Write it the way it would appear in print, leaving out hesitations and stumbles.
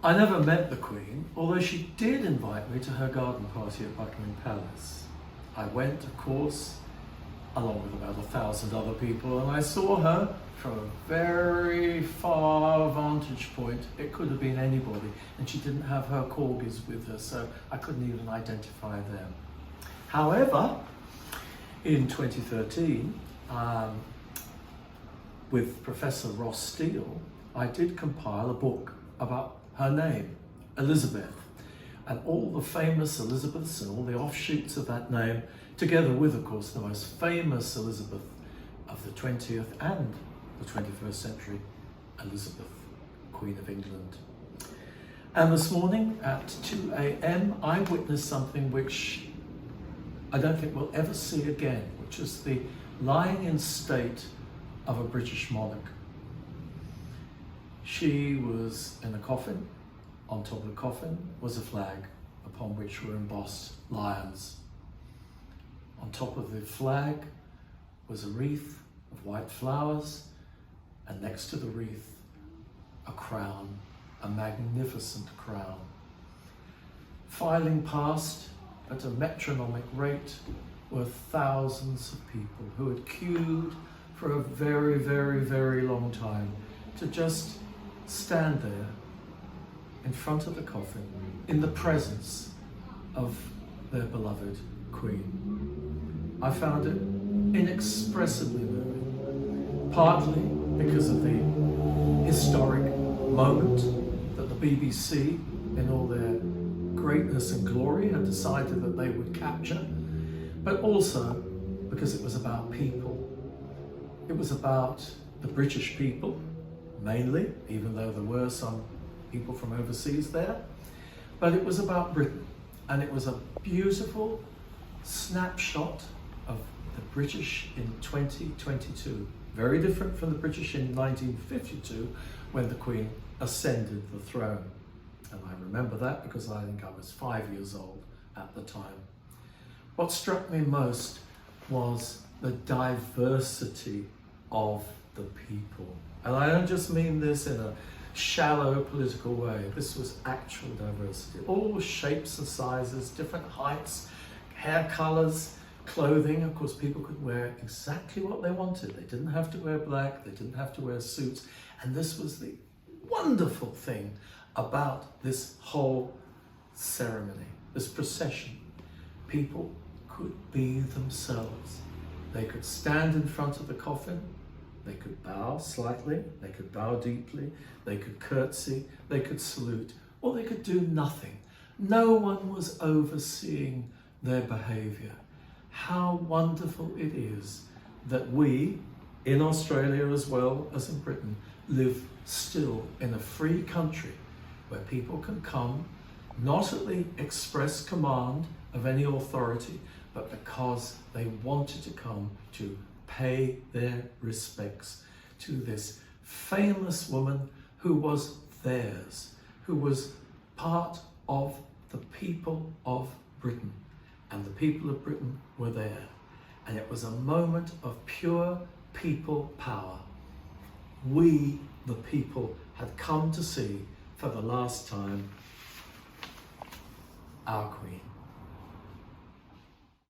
I never met the Queen, although she did invite me to her garden party at Buckingham Palace. I went, of course, along with about 1,000 other people, and I saw her from a very far vantage point. It could have been anybody, and she didn't have her corgis with her, so I couldn't even identify them. However, in 2013, with Professor Ross Steele, I did compile a book about her name, Elizabeth, and all the famous Elizabeths and all the offshoots of that name, together with, of course, the most famous Elizabeth of the 20th and the 21st century, Elizabeth, Queen of England. And this morning at 2 a.m, I witnessed something which I don't think we'll ever see again, which is the lying in state of a British monarch. She was in a coffin. On top of the coffin was a flag upon which were embossed lions. On top of the flag was a wreath of white flowers, and next to the wreath, a crown, a magnificent crown. Filing past at a metronomic rate were thousands of people who had queued for a very, very, very long time to just stand there in front of the coffin in the presence of their beloved Queen. I found it inexpressibly moving, partly because of the historic moment that the BBC, in all their greatness and glory, had decided that they would capture, but also because it was about people. It was about the British people, mainly, even though there were some people from overseas there, but it was about Britain, and it was a beautiful snapshot of the British in 2022. Very different from the British in 1952 when the Queen ascended the throne. And I remember that because I think I was 5 years old at the time. What struck me most was the diversity of the people. And I don't just mean this in a shallow political way. This was actual diversity. All shapes and sizes, different heights, hair colors, clothing. Of course, people could wear exactly what they wanted. They didn't have to wear black, they didn't have to wear suits. And this was the wonderful thing about this whole ceremony, this procession. People could be themselves. They could stand in front of the coffin. They could bow slightly, they could bow deeply, they could curtsy, they could salute, or they could do nothing. No one was overseeing their behavior. How wonderful it is that we, in Australia as well as in Britain, live still in a free country where people can come, not at the express command of any authority, but because they wanted to come to pay their respects to this famous woman who was theirs, who was part of the people of Britain, and the people of Britain were there. And it was a moment of pure people power. We, the people, had come to see for the last time our Queen.